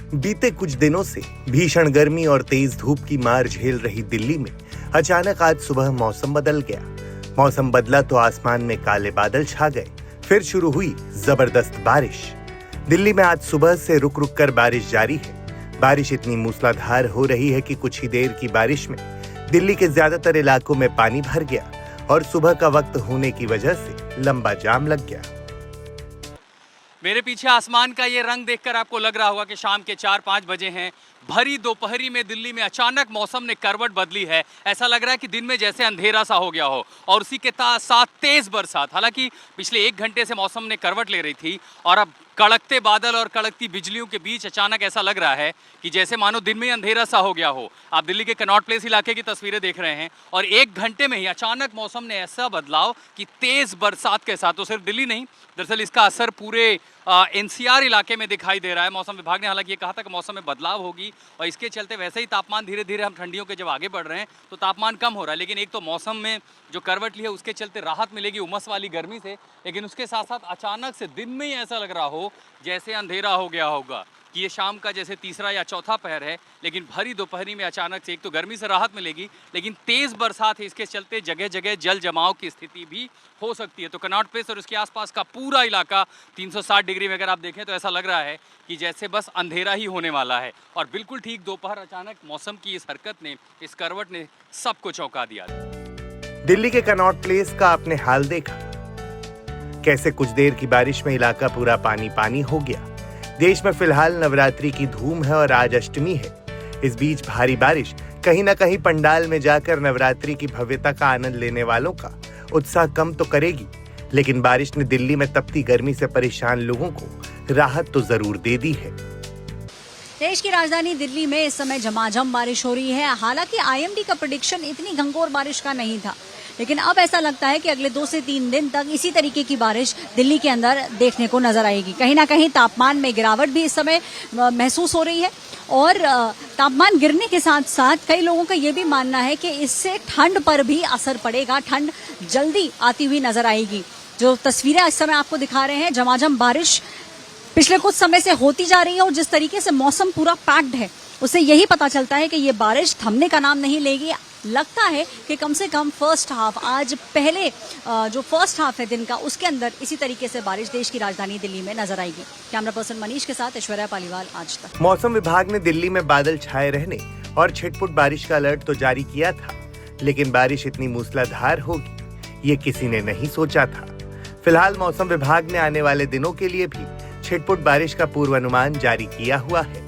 बीते कुछ दिनों से भीषण गर्मी और तेज धूप की मार झेल रही दिल्ली में अचानक आज सुबह मौसम बदल गया। मौसम बदला तो आसमान में काले बादल छा गए। फिर शुरू हुई जबरदस्त बारिश। दिल्ली में आज सुबह से रुक रुक कर बारिश जारी है। बारिश इतनी मूसलाधार हो रही है कि कुछ ही देर की बारिश में दिल्ली के ज्यादातर इलाकों में पानी भर गया और सुबह का वक्त होने की वजह से लंबा जाम लग गया। मेरे पीछे आसमान का ये रंग देखकर आपको लग रहा होगा कि शाम के 4-5 बजे हैं। भरी दोपहरी में दिल्ली में अचानक मौसम ने करवट बदली है। ऐसा लग रहा है कि दिन में जैसे अंधेरा सा हो गया हो और उसी के साथ तेज बरसात। हालांकि पिछले 1 घंटे से मौसम ने करवट ले रही थी और अब कड़कते बादल और कड़कती बिजलियों के बीच अचानक ऐसा लग रहा है कि जैसे मानो दिन में ही अंधेरा सा हो गया हो। आप दिल्ली के कनॉट प्लेस इलाके की तस्वीरें देख रहे हैं और 1 घंटे में ही अचानक मौसम ने ऐसा बदलाव कि तेज बरसात के साथ, तो सिर्फ दिल्ली नहीं, दरअसल इसका असर पूरे एनसीआर इलाके में दिखाई दे रहा है। मौसम विभाग ने हालांकि ये कहा था कि मौसम में बदलाव होगी और इसके चलते वैसे ही तापमान धीरे धीरे हम ठंडियों के जब आगे बढ़ रहे हैं तो तापमान कम हो रहा है। लेकिन एक तो मौसम में जो करवट ली है उसके चलते राहत मिलेगी उमस वाली गर्मी से, लेकिन उसके साथ साथ अचानक से दिन में ही ऐसा लग रहा हो जैसे अंधेरा हो गया होगा कि ये शाम का जैसे तीसरा या चौथा पहर है। लेकिन भरी दोपहरी में अचानक से एक तो गर्मी से राहत मिलेगी, लेकिन तेज बरसात है, इसके चलते जगह जगह जल जमाव की स्थिति भी हो सकती है। तो कनॉट प्लेस और उसके आसपास का पूरा इलाका 360 डिग्री में अगर आप देखें तो ऐसा लग रहा है कि जैसे बस अंधेरा ही होने वाला है। और बिल्कुल ठीक दोपहर अचानक मौसम की इस हरकत ने, इस करवट ने सबको चौंका दिया। दिल्ली के कनॉट प्लेस का आपने हाल देखा, कैसे कुछ देर की बारिश में इलाका पूरा पानी पानी हो गया। देश में फिलहाल नवरात्रि की धूम है और आज अष्टमी है। इस बीच भारी बारिश कहीं ना कहीं पंडाल में जाकर नवरात्रि की भव्यता का आनंद लेने वालों का उत्साह कम तो करेगी, लेकिन बारिश ने दिल्ली में तपती गर्मी से परेशान लोगों को राहत तो जरूर दे दी है। देश की राजधानी दिल्ली में इस समय झमाझम बारिश हो रही है। हालांकि आईएमडी का प्रेडिक्शन इतनी घंघोर बारिश का नहीं था, लेकिन अब ऐसा लगता है कि अगले 2 से 3 दिन तक इसी तरीके की बारिश दिल्ली के अंदर देखने को नजर आएगी। कहीं ना कहीं तापमान में गिरावट भी इस समय महसूस हो रही है और तापमान गिरने के साथ साथ कई लोगों का ये भी मानना है कि इससे ठंड पर भी असर पड़ेगा, ठंड जल्दी आती हुई नजर आएगी। जो तस्वीरें इस समय आपको दिखा रहे हैं, झमाझम बारिश पिछले कुछ समय से होती जा रही है और जिस तरीके से मौसम पूरा पैक्ड है उससे यही पता चलता है कि ये बारिश थमने का नाम नहीं लेगी। लगता है कि कम से कम फर्स्ट हाफ, आज पहले जो फर्स्ट हाफ है दिन का, उसके अंदर इसी तरीके से बारिश देश की राजधानी दिल्ली में नजर आएगी। कैमरा पर्सन मनीष के साथ ऐश्वर्या पालीवाल, आज तक। मौसम विभाग ने दिल्ली में बादल छाए रहने और छिटपुट बारिश का अलर्ट तो जारी किया था, लेकिन बारिश इतनी मूसलाधार होगी ये किसी ने नहीं सोचा था। फिलहाल मौसम विभाग ने आने वाले दिनों के लिए भी छिटपुट बारिश का पूर्वानुमान जारी किया हुआ है।